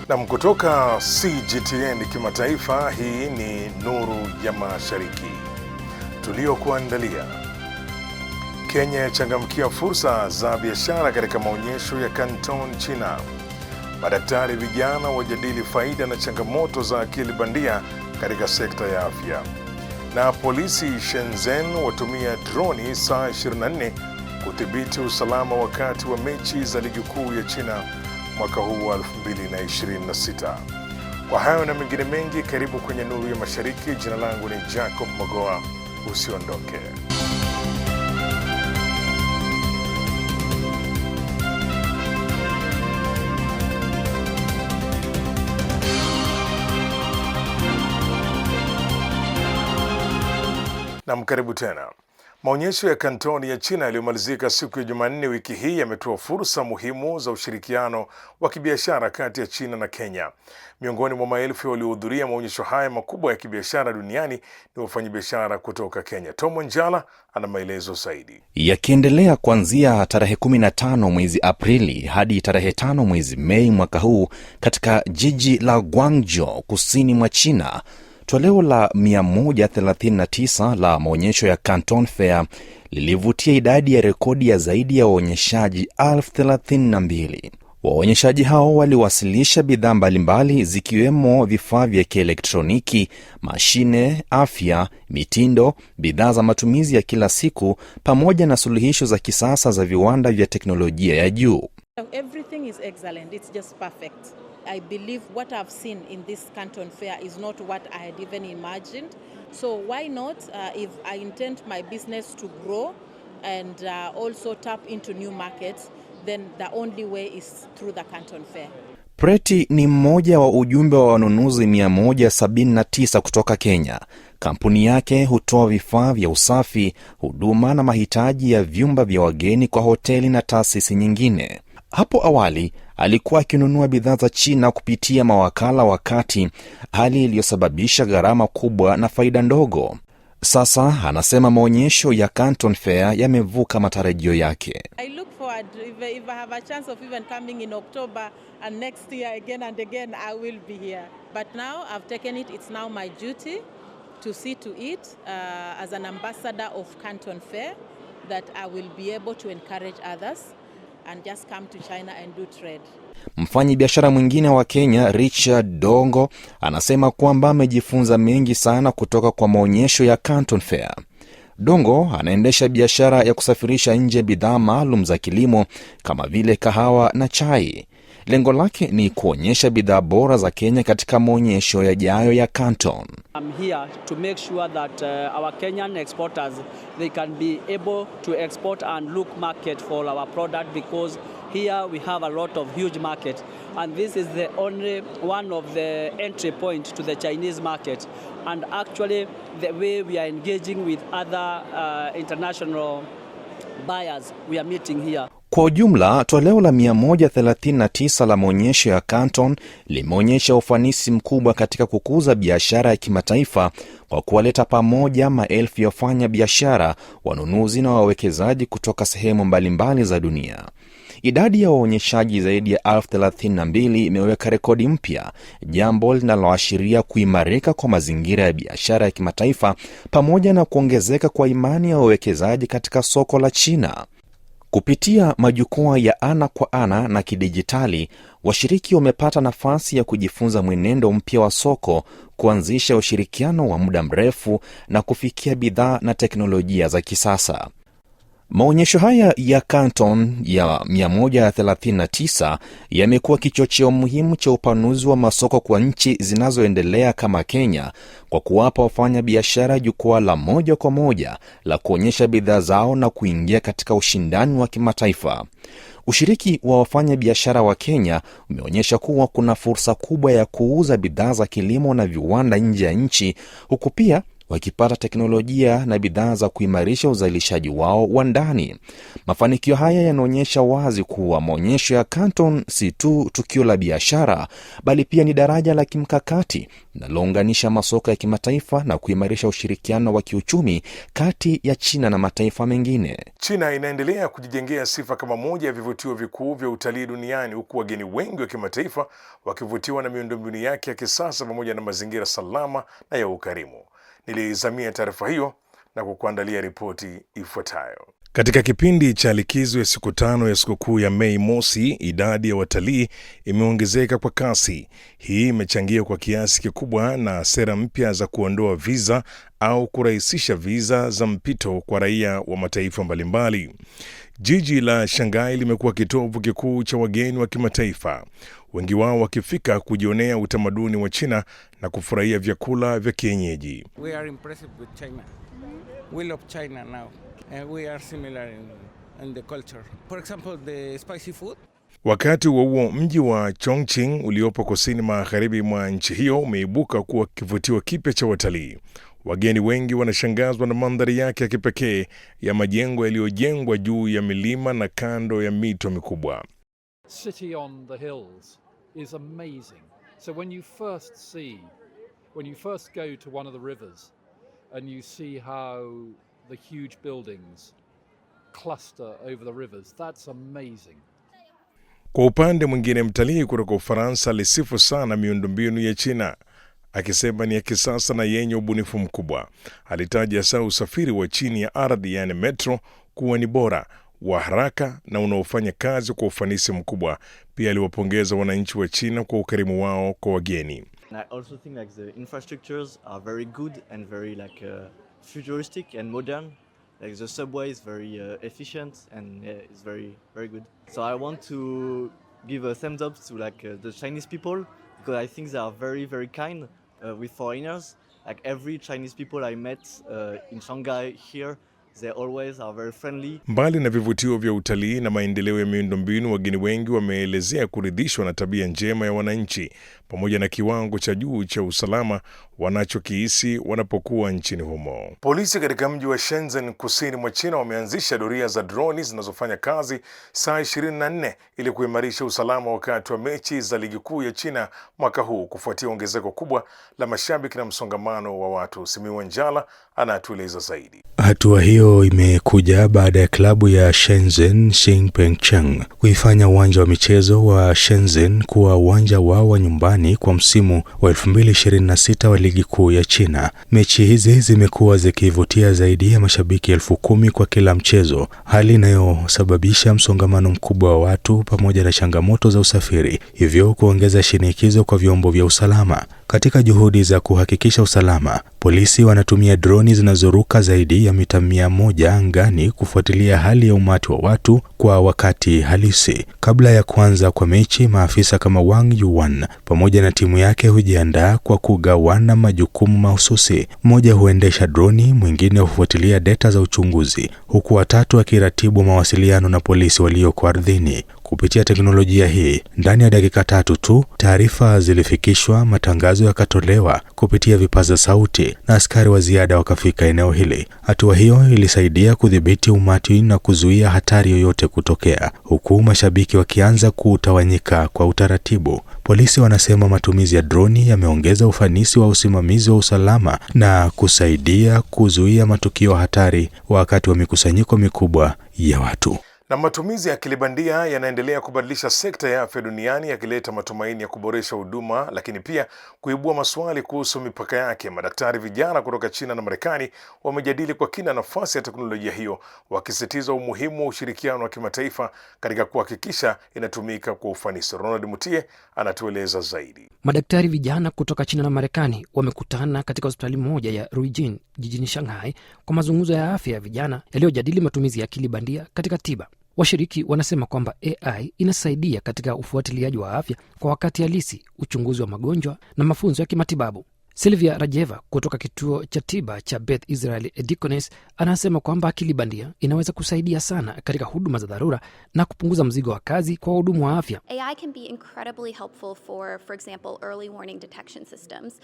Na kutoka CGTN kimataifa, hii ni Nuru ya Mashariki tuliokuandalia. Kenya yachangamkia fursa za biashara katika maonyesho ya Canton, China. Madaktari vijana wajadili faida na changamoto za akili bandia katika sekta ya afya. Na polisi Shenzhen watumia droni saa 24 kudhibiti usalama wakati wa mechi za ligi kuu ya China mwaka huu wa 2026. Kwa hayo na mengine mengi, karibu kwenye Nuru ya Mashariki. Jina langu ni Jacob Mogoa. Usiondoke. Na karibu tena. Maonyesho ya Canton ya China yaliyomalizika siku ya Jumanne wiki hii yametoa fursa muhimu za ushirikiano wa kibiashara kati ya China na Kenya. Miongoni mwa maelfu waliohudhuria maonyesho haya makubwa ya kibiashara duniani ni wafanyabiashara kutoka Kenya. Tom Njala ana maelezo zaidi. Yakiendelea kuanzia tarehe 15 mwezi Aprili hadi tarehe 5 mwezi Mei mwaka huu katika jiji la Guangzhou kusini mwa China, toleo la 139 la maonyesho ya Canton Fair lilivutia idadi ya rekodi ya zaidi ya waonyeshaji 32,000. Waonyeshaji hao waliwasilisha bidhaa mbalimbali zikiwemo vifaa vya kielektroniki, mashine, afya, mitindo, bidhaa za matumizi ya kila siku pamoja na suluhisho za kisasa za viwanda vya teknolojia ya juu. Everything is excellent. It's just perfect. I believe what I've seen in this Canton Fair is not what I had even imagined. So why not, if I intend my business to grow and also tap into new markets, then the only way is through the Canton Fair. Preti ni mmoja wa ujumbe wa wanunuzi 179 kutoka Kenya. Kampuni yake hutoa vifaa vya usafi, huduma na mahitaji ya vyumba vya wageni kwa hoteli na taasisi nyingine. Hapo awali alikuwa akinunua bidhaa za China kupitia mawakala wakati, hali iliyosababisha gharama kubwa na faida ndogo. Sasa anasema maonyesho ya Canton Fair yamevuka matarajio yake. I look forward if I have a chance of even coming in October and next year again and again I will be here. But now I've taken it, it's now my duty to see to it as an ambassador of Canton Fair that I will be able to encourage others and just come to China and do trade. Mfanyi biashara mwingine wa Kenya, Richard Dongo, anasema kwamba amejifunza mengi sana kutoka kwa maonyesho ya Canton Fair. Dongo anaendesha biashara ya kusafirisha nje bidhaa maalum za kilimo kama vile kahawa na chai. Lengo lake ni kuonyesha bidhaa bora za Kenya katika maonyesho yajayo ya Canton. I'm here to make sure that our Kenyan exporters, they can be able to export and look market for our product, because here we have a lot of huge market and this is the only one of the entry point to the Chinese market. And actually the way we are engaging with other international buyers, we are meeting here. Kwa ujumla, toleo la 139 la maonyesho ya Canton limeonyesha ufanisi mkubwa katika kukuza biashara ya kimataifa kwa kuwaleta pamoja maelfu ya wafanya biashara, wanunuzi na wawekezaji kutoka sehemu mbalimbali za dunia. Idadi ya waonyeshaji zaidi ya 32,000 imeweka rekodi mpya, jambo linaloashiria kuimarika kwa mazingira ya biashara ya kimataifa pamoja na kuongezeka kwa imani ya wawekezaji katika soko la China. Kupitia majukwaa ya ana kwa ana na kidijitali, washiriki wamepata nafasi ya kujifunza mwenendo mpya wa soko, kuanzisha ushirikiano wa muda mrefu na kufikia bidhaa na teknolojia za kisasa. Maonyesho haya ya Canton ya 139 yamekuwa kichocheo muhimu cha upanuzi wa masoko kwa nchi zinazoendelea kama Kenya, kwa kuwapa wafanya biashara jukwaa la moja kwa moja la kuonyesha bidhaa zao na kuingia katika ushindani wa kimataifa. Ushiriki wa wafanya biashara wa Kenya umeonyesha kuwa kuna fursa kubwa ya kuuza bidhaa za kilimo na viwanda nje ya nchi, huku pia wakipata teknolojia na bidhaa za kuimarisha uzalishaji wao wa ndani. Mafanikio haya yanaonyesha wazi kuwa maonyesho ya Canton si tu tukio la biashara, bali pia ni daraja la kimkakati linalounganisha masoko ya kimataifa na kuimarisha ushirikiano wa kiuchumi kati ya China na mataifa mengine. China inaendelea kujijengea sifa kama moja ya vivutio vikuu vya utalii duniani, huku wageni wengi wa kimataifa wakivutiwa na miundombinu yake ya kisasa pamoja na mazingira salama na ya ukarimu. Nilizamia taarifa hiyo na kukuandalia ripoti ifuatayo. Katika kipindi cha likizo ya siku 5 ya sikukuu ya Mei Mosi, idadi ya watalii imeongezeka kwa kasi. Hii imechangia kwa kiasi kikubwa na sera mpya za kuondoa viza au kurahisisha viza za mpito kwa raia wa mataifa mbalimbali. Jiji la Shanghai limekuwa kitovu kikuu cha wageni wa kimataifa, wengi wao wakifika kujionea utamaduni wa China na kufurahia vyakula vya kienyeji. We are impressed with China. We love China now. We are similar in the culture. For example, the spicy food. Wakati huo mji wa Chongqing uliopo kusini magharibi mwa nchi hiyo umeibuka kuwa kivutio kipya cha watalii. Wageni wengi wanashangazwa na mandhari yake ya kipekee ya majengo yaliyojengwa juu ya milima na kando ya mito mikubwa. City on the hills is amazing. So when you first go to one of the rivers and you see how the huge buildings cluster over the rivers, that's amazing. Kwa upande mwingine, mtalii kutoka Ufaransa alisifu sana miundombinu ya China, akisema ni ya kisasa na yenye ubunifu mkubwa. Alitaja hasa usafiri wa chini ya ardhi, yani metro, kuwa ni bora, wa haraka na unaofanya kazi kwa ufanisi mkubwa. Pia aliwapongeza wananchi wa China kwa ukarimu wao kwa wageni. I also think like the infrastructures are very good and very futuristic and modern. Like the subway is very efficient and it's very good. So I want to give a thumbs up to the Chinese people, because I think they are very kind with foreigners. Like every Chinese people I met in Shanghai here, they always are very friendly. Mbali na vivutio vya utalii na maendeleo ya miundombinu, wageni wengi wameelezea kuridhishwa na tabia njema ya wananchi pamoja na kiwango cha juu cha usalama wanachokihisi wanapokuwa nchini humo. Polisi katika mji wa Shenzhen kusini mwa China wameanzisha doria za droni zinazofanya kazi saa 24 ili kuimarisha usalama wakati wa mechi za ligi kuu ya China mwaka huu, kufuatia ongezeko kubwa la mashabiki na msongamano wa watu. Simiyu Njala anatueleza zaidi. Hatua hiyo imekuja baada ya klabu ya Shenzhen Xinpengcheng kuifanya uwanja wa michezo wa Shenzhen kuwa uwanja wao wa nyumbani kwa msimu wa 2026 wa ligi kuu ya China. Mechi hizi zimekuwa zikivutia zaidi ya mashabiki 10,000 kwa kila mchezo, hali inayosababisha msongamano mkubwa wa watu pamoja na changamoto za usafiri, hivyo kuongeza shinikizo kwa vyombo vya usalama. Katika juhudi za kuhakikisha usalama, polisi wanatumia droni zinazoruka zaidi ya mita 100 angani kufuatilia hali ya umati wa watu kwa wakati halisi. Kabla ya kuanza kwa mechi, maafisa kama Wang Yuan pamoja na timu yake hujiandaa kwa kugawana majukumu mahususi. Mmoja huendesha droni, mwingine hufuatilia data za uchunguzi, huku watatu wakiratibu mawasiliano na polisi walioko ardhini. Kupitia teknolojia hii, ndani ya dakika 3 tu, taarifa zilifikishwa, matangazo yakatolewa kupitia vipaza sauti na askari wa ziada wakafika eneo hili. Hatua hiyo ilisaidia kudhibiti umati na kuzuia hatari yoyote kutokea, huku mashabiki wakianza kutawanyika kwa utaratibu. Polisi wanasema matumizi ya droni yameongeza ufanisi wa usimamizi wa usalama na kusaidia kuzuia matukio hatari wakati wa mikusanyiko mikubwa ya watu. Na matumizi ya akili bandia yanaendelea kubadilisha sekta ya afya duniani, yakileta matumaini ya kuboresha huduma, lakini pia kuibua maswali kuhusu mipaka yake. Madaktari vijana kutoka China na Marekani wamejadili kwa kina nafasi ya teknolojia hiyo, wakisisitiza umuhimu wa ushirikiano wa kimataifa katika kuhakikisha inatumika kwa ufanisi. Ronald Mutie anatueleza zaidi. Madaktari vijana kutoka China na Marekani wamekutana katika hospitali moja ya Ruijin jijini Shanghai kwa mazungumzo ya afya ya vijana yaliyojadili matumizi ya akili bandia katika tiba. Washiriki wanasema kwamba AI inasaidia katika ufuatiliaji wa afya kwa wakati halisi, uchunguzi wa magonjwa na mafunzo ya kimatibabu. Sylvia Rajeva kutoka kituo cha tiba cha Beth Israel Deaconess anasema kwamba akili bandia inaweza kusaidia sana katika huduma za dharura na kupunguza mzigo wa kazi kwa wahudumu wa afya. AI can be incredibly helpful for example, early warning detection systems,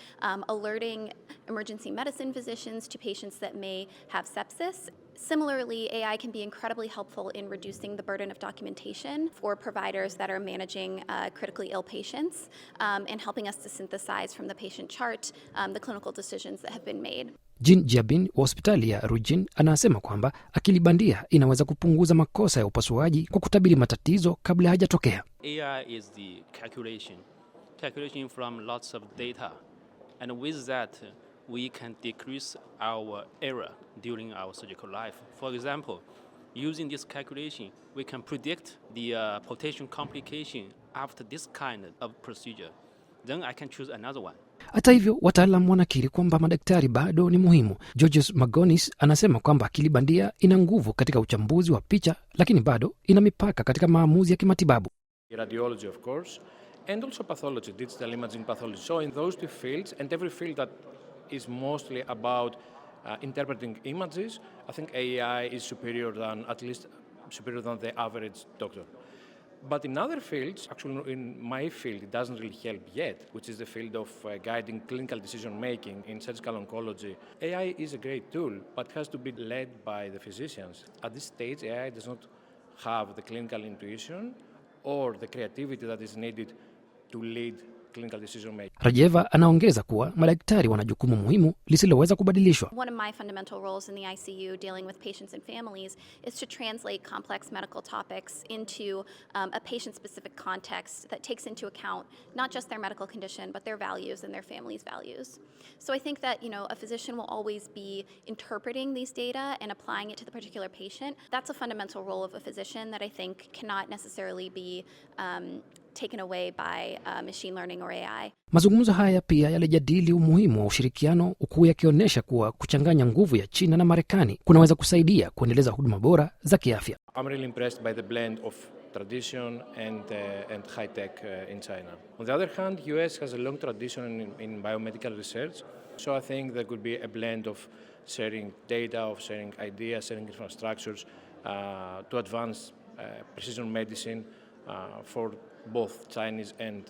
alerting emergency medicine physicians to patients that may have sepsis. Similarly, AI can be incredibly helpful in reducing the burden of documentation for providers that are managing critically ill patients and helping us to synthesize from the patient chart the clinical decisions that have been made. Jean Jiabin wa hospitali ya Rujin anasema kwamba akili bandia inaweza kupunguza makosa ya upasuaji kwa kutabiri matatizo kabla hajatokea. AI is the calculation from lots of data, and with that we can decrease our error during our surgical life. For example, using this calculation, we can predict the potential complication after this kind of procedure. Then I can choose another one. Hata hivyo, wataalamu wanakiri kwamba madaktari bado ni muhimu. Georges Magonis anasema kwamba akili bandia ina nguvu katika uchambuzi wa picha, lakini bado ina mipaka katika maamuzi ya kimatibabu. Radiology, of course, and also pathology, digital imaging pathology. So in those two fields, and every field that is mostly about interpreting images, I think AI is superior than, at least superior than the average doctor. But in other fields, actually in my field, it doesn't really help yet, which is the field of guiding clinical decision-making in surgical oncology. AI is a great tool, but has to be led by the physicians. At this stage, AI does not have the clinical intuition or the creativity that is needed to lead clinical decision making. Rajeva anaongeza kuwa madaktari wana jukumu muhimu lisiloweza kubadilishwa. One of my fundamental roles in the ICU dealing with patients and families is to translate complex medical topics into a patient-specific context that takes into account not just their medical condition, but their values and their family's values. So I think that, a physician will always be interpreting these data and applying it to the particular patient. That's a fundamental role of a physician that I think cannot necessarily be taken away by machine learning or AI. Mazungumzo haya pia yalijadili umuhimu wa ushirikiano, huku yakionyesha kuwa kuchanganya nguvu ya China na Marekani kunaweza kusaidia kuendeleza huduma bora za kiafya. I'm really impressed by the blend of tradition and high tech in China. On the other hand, US has a long tradition in biomedical research, so I think there could be a blend of sharing data, of sharing ideas, sharing infrastructures to advance precision medicine for both Chinese and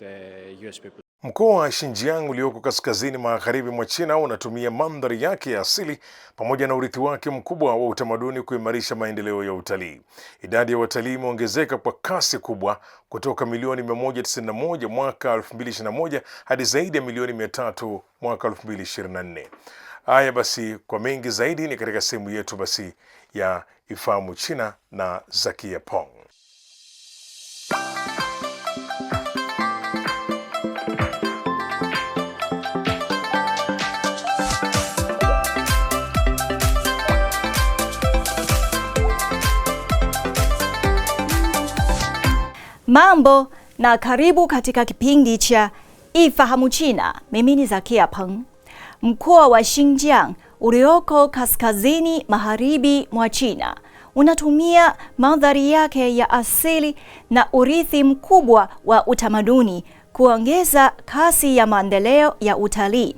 US people. Mkoa wa Xinjiang ulioko kaskazini magharibi mwa China unatumia mandhari yake ya asili pamoja na urithi wake mkubwa wa utamaduni kuimarisha maendeleo ya utalii. Idadi ya watalii imeongezeka kwa kasi kubwa kutoka milioni 191 mwaka 2021 hadi zaidi ya milioni 300 mwaka 2024. Haya basi, kwa mengi zaidi ni katika sehemu yetu basi ya Ifahamu China na Zakia Pong. Mambo na karibu katika kipindi cha Ifahamu China. Mimi ni Zakia Peng. Mkoa wa Xinjiang ulioko kaskazini magharibi mwa China unatumia mandhari yake ya asili na urithi mkubwa wa utamaduni kuongeza kasi ya maendeleo ya utalii.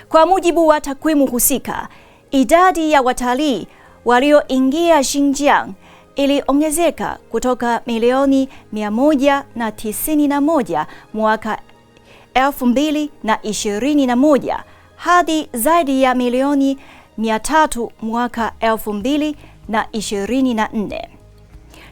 Kwa mujibu wa takwimu husika, idadi ya watalii walioingia Xinjiang iliongezeka kutoka milioni 191 mwaka 2021 hadi zaidi ya milioni 300 mwaka 2024.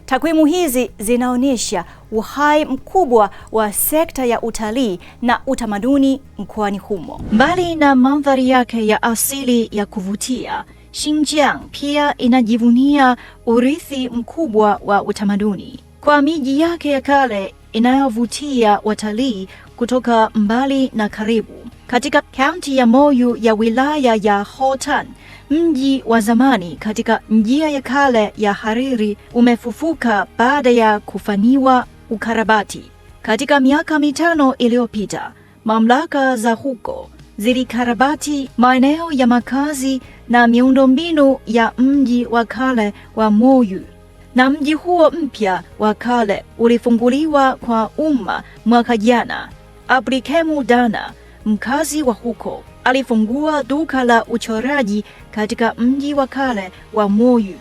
Takwimu hizi zinaonyesha uhai mkubwa wa sekta ya utalii na utamaduni mkoani humo. Mbali na mandhari yake ya asili ya kuvutia, Xinjiang pia inajivunia urithi mkubwa wa utamaduni. Kwa miji yake ya kale inayovutia watalii kutoka mbali na karibu. Katika kaunti ya Moyu ya wilaya ya Hotan, mji wa zamani katika njia ya kale ya Hariri umefufuka baada ya kufanyiwa ukarabati. Katika miaka 5 iliyopita, mamlaka za huko zilikarabati maeneo ya makazi na miundombinu ya mji wa kale wa Moyu. Na mji huo mpya wa kale ulifunguliwa kwa umma mwaka jana. Abdikemu Dana, mkazi wa huko. Alifungua duka la uchoraji katika mji wa kale wa Moyu.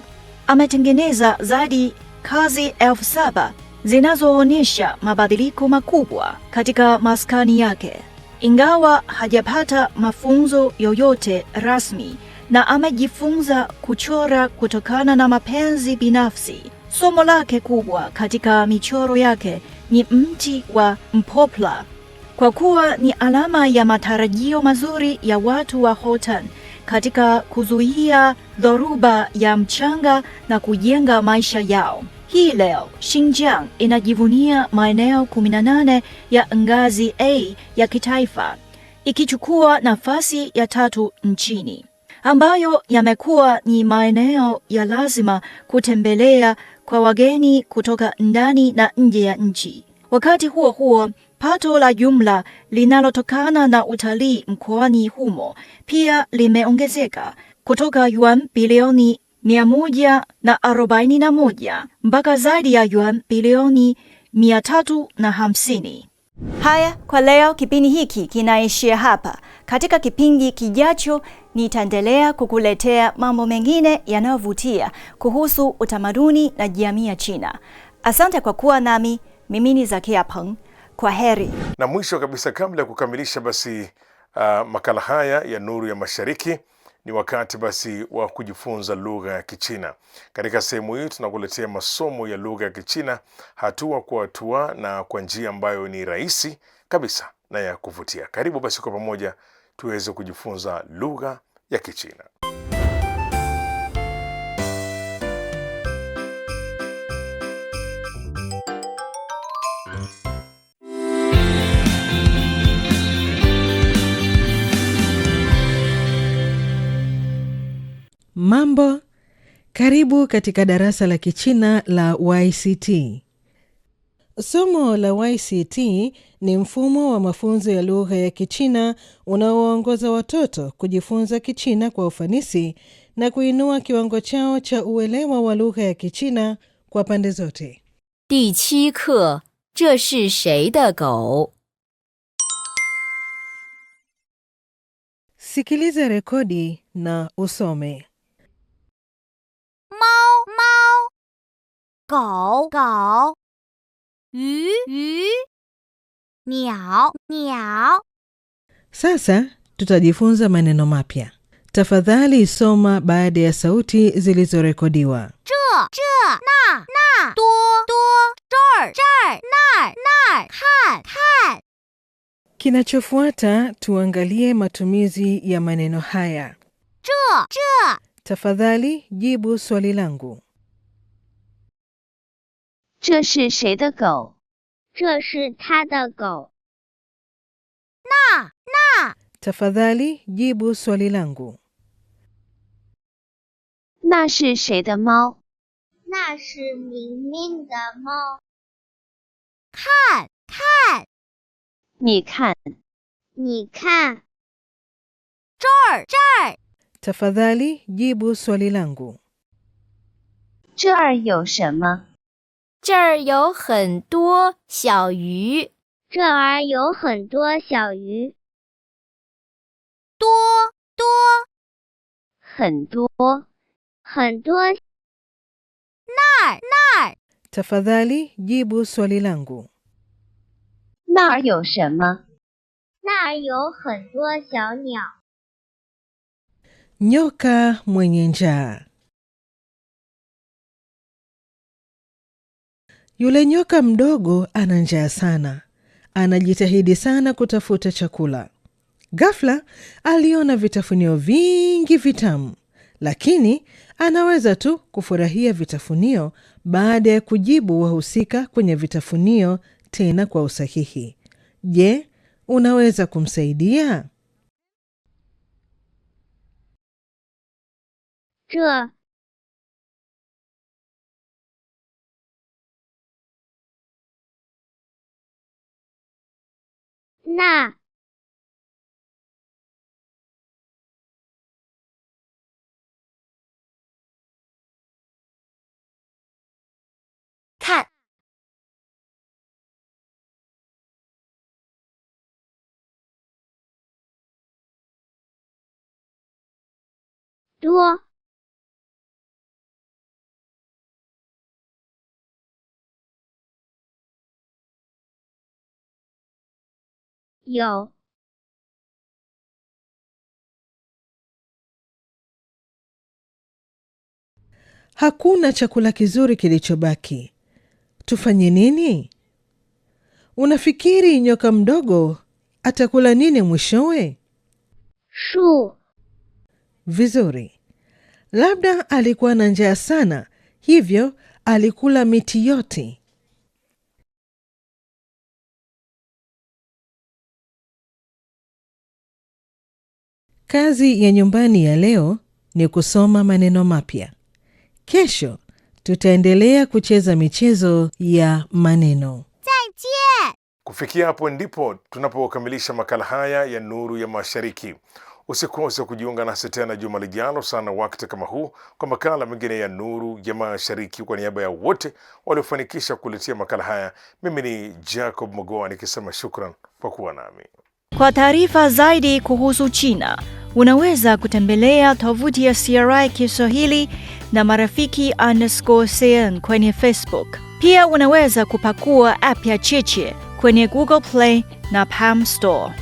Ametengeneza zaidi kazi 7,000 zinazoonyesha mabadiliko makubwa katika maskani yake. Ingawa hajapata mafunzo yoyote rasmi na amejifunza kuchora kutokana na mapenzi binafsi, somo lake kubwa katika michoro yake ni mti wa mpopla, kwa kuwa ni alama ya matarajio mazuri ya watu wa Hotan katika kuzuia dhoruba ya mchanga na kujenga maisha yao. Hii leo Xinjiang inajivunia maeneo 18 ya ngazi A ya kitaifa, ikichukua nafasi ya 3 nchini, ambayo yamekuwa ni maeneo ya lazima kutembelea kwa wageni kutoka ndani na nje ya nchi. Wakati huo huo, pato la jumla linalotokana na utalii mkoani humo pia limeongezeka kutoka yuan bilioni 141 mpaka zaidi ya yuan bilioni 350. Haya, kwa leo kipindi hiki kinaishia hapa. Katika kipindi kijacho nitaendelea kukuletea mambo mengine yanayovutia kuhusu utamaduni na jamii ya China. Asante kwa kuwa nami. Mimi ni Zakia Peng. Kwa heri. Na mwisho kabisa, kabla ya kukamilisha basi makala haya ya Nuru ya Mashariki, ni wakati basi wa kujifunza lugha ya Kichina. Katika sehemu hii tunakuletea masomo ya lugha ya Kichina hatua kwa hatua na kwa njia ambayo ni rahisi kabisa na ya kuvutia. Karibu basi kwa pamoja tuweze kujifunza lugha ya Kichina. Mambo, karibu katika darasa la Kichina la YCT. Somo la YCT ni mfumo wa mafunzo ya lugha ya Kichina unaoongoza watoto kujifunza Kichina kwa ufanisi na kuinua kiwango chao cha uelewa wa lugha ya Kichina kwa pande zote. 第7课，这是谁的狗？ Sikiliza rekodi na usome. 狗狗，鱼鱼，鸟鸟。 Sasa tutajifunza maneno mapya. Tafadhali soma baada ya sauti zilizorekodiwa. 这那多这儿那儿看。 Kinachofuata tuangalie matumizi ya maneno haya. 这 Tafadhali jibu swali langu. 这是谁的狗？ 这是他的狗。 那 Tafadhali jibu swali langu. 那是谁的猫？ 那是明明的猫。 看你看 这儿 Tafadhali jibu swali langu. 这儿有什么？ 这儿有很多小鱼。 这儿有很多小鱼。 多很多 那儿 Tafadhali jibu swali langu. 那儿有什么？ 那儿有很多小鸟。 Nyoka mwenye njaa. Yule nyoka mdogo ana njaa sana. Anajitahidi sana kutafuta chakula. Ghafla aliona vitafunio vingi vitamu, lakini anaweza tu kufurahia vitafunio baada ya kujibu wahusika kwenye vitafunio tena kwa usahihi. Je, unaweza kumsaidia? 这 那看多。有。Hakuna chakula kizuri kilichobaki. Tufanye nini? Unafikiri nyoka mdogo atakula nini mwishowe? 树。 Vizuri. Labda alikuwa na njaa sana, hivyo alikula miti yote. Kazi ya nyumbani ya leo ni kusoma maneno mapya. Kesho tutaendelea kucheza michezo ya maneno. Kufikia hapo ndipo tunapokamilisha makala haya ya Nuru ya Mashariki. Usikose kujiunga nasi tena juma lijalo sana wakati kama huu kwa makala mengine ya Nuru ya Mashariki. Kwa niaba ya wote waliofanikisha kuletea makala haya, mimi ni Jacob Mogoa nikisema shukran kwa kuwa nami. Kwa taarifa zaidi kuhusu China, unaweza kutembelea tovuti ya CRI Kiswahili na marafiki_CN kwenye Facebook. Pia unaweza kupakua app ya Cheche kwenye Google Play na Palm Store.